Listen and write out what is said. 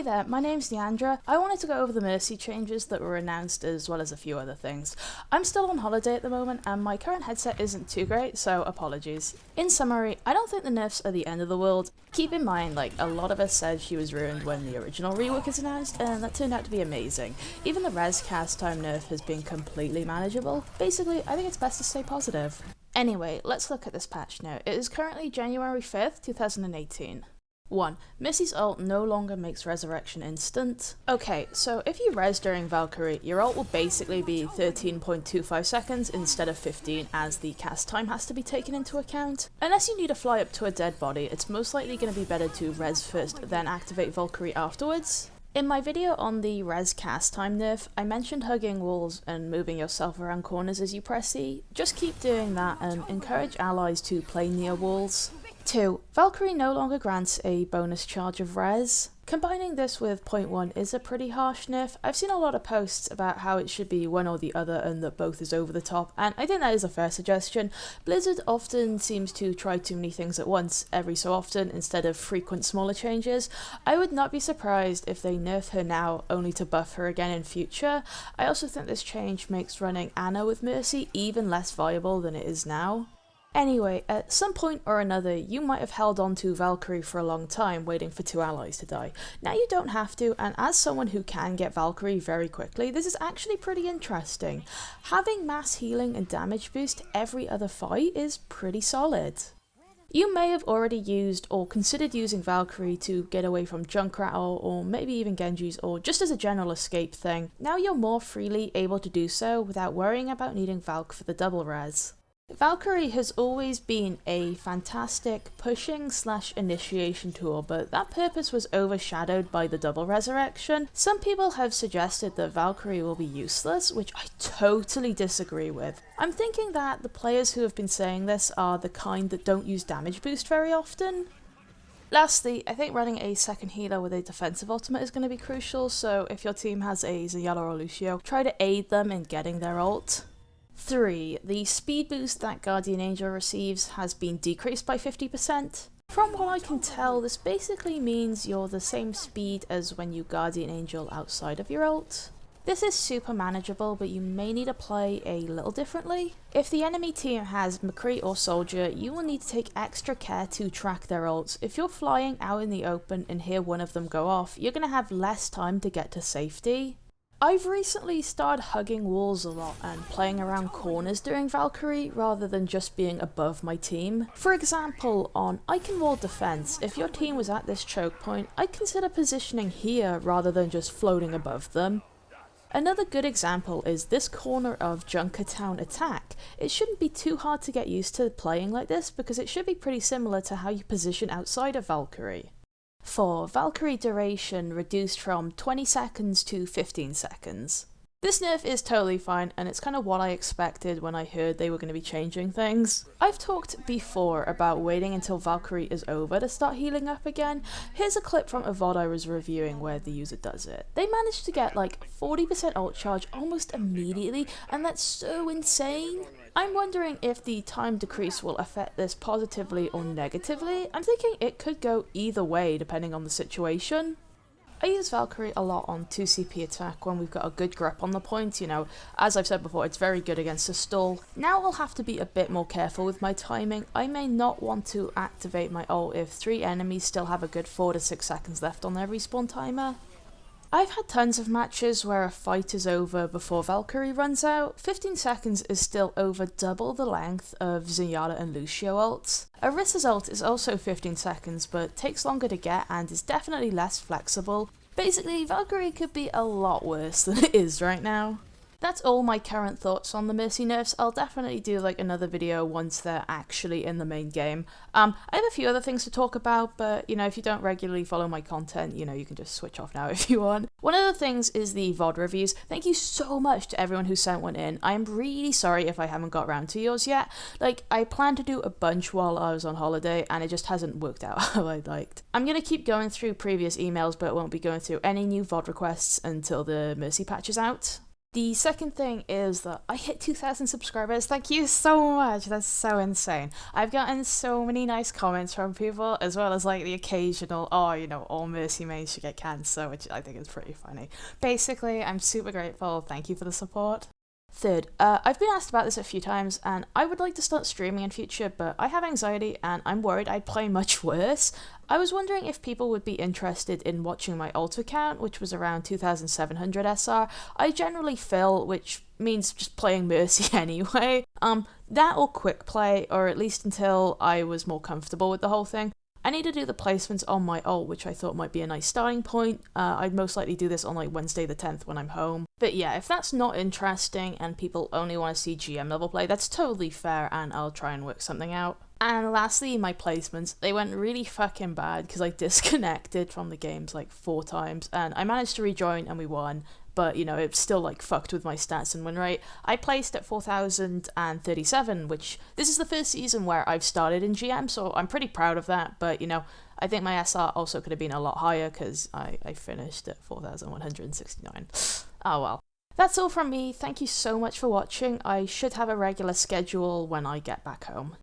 Hey there, my name's Neandra. I wanted to go over the Mercy changes that were announced as well as a few other things. I'm still on holiday at the moment and my current headset isn't too great, so apologies. In summary, I don't think the nerfs are the end of the world. Keep in mind, a lot of us said she was ruined when the original rework is announced, and that turned out to be amazing. Even the res cast time nerf has been completely manageable. Basically, I think it's best to stay positive. Anyway, let's look at this patch now. It is currently January 5th, 2018. 1. Mercy's ult no longer makes resurrection instant. Okay, so if you res during Valkyrie, your ult will basically be 13.25 seconds instead of 15, as the cast time has to be taken into account. Unless you need to fly up to a dead body, it's most likely going to be better to res first, then activate Valkyrie afterwards. In my video on the res cast time nerf, I mentioned hugging walls and moving yourself around corners as you press E. Just keep doing that and encourage allies to play near walls. 2. Valkyrie no longer grants a bonus charge of res. Combining this with point 1 is a pretty harsh nerf. I've seen a lot of posts about how it should be one or the other and that both is over the top, and I think that is a fair suggestion. Blizzard often seems to try too many things at once, every so often, instead of frequent smaller changes. I would not be surprised if they nerf her now only to buff her again in future. I also think this change makes running Ana with Mercy even less viable than it is now. Anyway, at some point or another, you might have held on to Valkyrie for a long time waiting for 2 allies to die. Now you don't have to, and as someone who can get Valkyrie very quickly, this is actually pretty interesting. Having mass healing and damage boost every other fight is pretty solid. You may have already used or considered using Valkyrie to get away from Junkrat or maybe even Genji's, or just as a general escape thing. Now you're more freely able to do so without worrying about needing Valk for the double res. Valkyrie has always been a fantastic pushing/initiation tool, but that purpose was overshadowed by the double resurrection. Some people have suggested that Valkyrie will be useless, which I totally disagree with. I'm thinking that the players who have been saying this are the kind that don't use damage boost very often. Lastly, I think running a second healer with a defensive ultimate is going to be crucial, so if your team has a Zenyatta or Lucio, try to aid them in getting their ult. 3. The speed boost that Guardian Angel receives has been decreased by 50%. From what I can tell, this basically means you're the same speed as when you Guardian Angel outside of your ult. This is super manageable, but you may need to play a little differently. If the enemy team has McCree or Soldier, you will need to take extra care to track their ults. If you're flying out in the open and hear one of them go off, you're going to have less time to get to safety. I've recently started hugging walls a lot and playing around corners during Valkyrie rather than just being above my team. For example, on Icon Wall Defense, if your team was at this choke point, I'd consider positioning here rather than just floating above them. Another good example is this corner of Junkertown Attack. It shouldn't be too hard to get used to playing like this because it should be pretty similar to how you position outside of Valkyrie. 4. Valkyrie duration reduced from 20 seconds to 15 seconds. This nerf is totally fine, and it's kind of what I expected when I heard they were going to be changing things. I've talked before about waiting until Valkyrie is over to start healing up again. Here's a clip from a VOD I was reviewing where the user does it. They managed to get 40% ult charge almost immediately, and that's so insane. I'm wondering if the time decrease will affect this positively or negatively. I'm thinking it could go either way depending on the situation. I use Valkyrie a lot on 2CP attack when we've got a good grip on the point, as I've said before, it's very good against a stall. Now I'll have to be a bit more careful with my timing. I may not want to activate my ult if 3 enemies still have a good 4 to 6 seconds left on their respawn timer. I've had tons of matches where a fight is over before Valkyrie runs out. 15 seconds is still over double the length of Zenyatta and Lucio ults. Orisa's ult is also 15 seconds, but takes longer to get and is definitely less flexible. Basically, Valkyrie could be a lot worse than it is right now. That's all my current thoughts on the Mercy nerfs. I'll definitely do another video once they're actually in the main game. I have a few other things to talk about, but if you don't regularly follow my content, you can just switch off now if you want. One of the things is the VOD reviews. Thank you so much to everyone who sent one in. I am really sorry if I haven't got around to yours yet. I planned to do a bunch while I was on holiday and it just hasn't worked out how I'd liked. I'm going to keep going through previous emails, but won't be going through any new VOD requests until the Mercy patch is out. The second thing is that I hit 2,000 subscribers. Thank you so much. That's so insane. I've gotten so many nice comments from people, as well as like the occasional, oh, you know, all Mercy mains should get cancer, which I think is pretty funny. Basically, I'm super grateful. Thank you for the support. Third, I've been asked about this a few times, and I would like to start streaming in future, but I have anxiety and I'm worried I'd play much worse. I was wondering if people would be interested in watching my ult account, which was around 2700 SR. I generally fill, which means just playing Mercy anyway. That or quick play, or at least until I was more comfortable with the whole thing. I need to do the placements on my ult, which I thought might be a nice starting point. I'd most likely do this on like Wednesday the 10th when I'm home. But yeah, if that's not interesting and people only want to see GM level play, that's totally fair and I'll try and work something out. And lastly, my placements. They went really fucking bad because I disconnected from the games like 4 times and I managed to rejoin and we won. But, you know, it's still, like, fucked with my stats and win rate. I placed at 4,037, which, this is the first season where I've started in GM, so I'm pretty proud of that. But, you know, I think my SR also could have been a lot higher, because I finished at 4,169. Oh well. That's all from me. Thank you so much for watching. I should have a regular schedule when I get back home.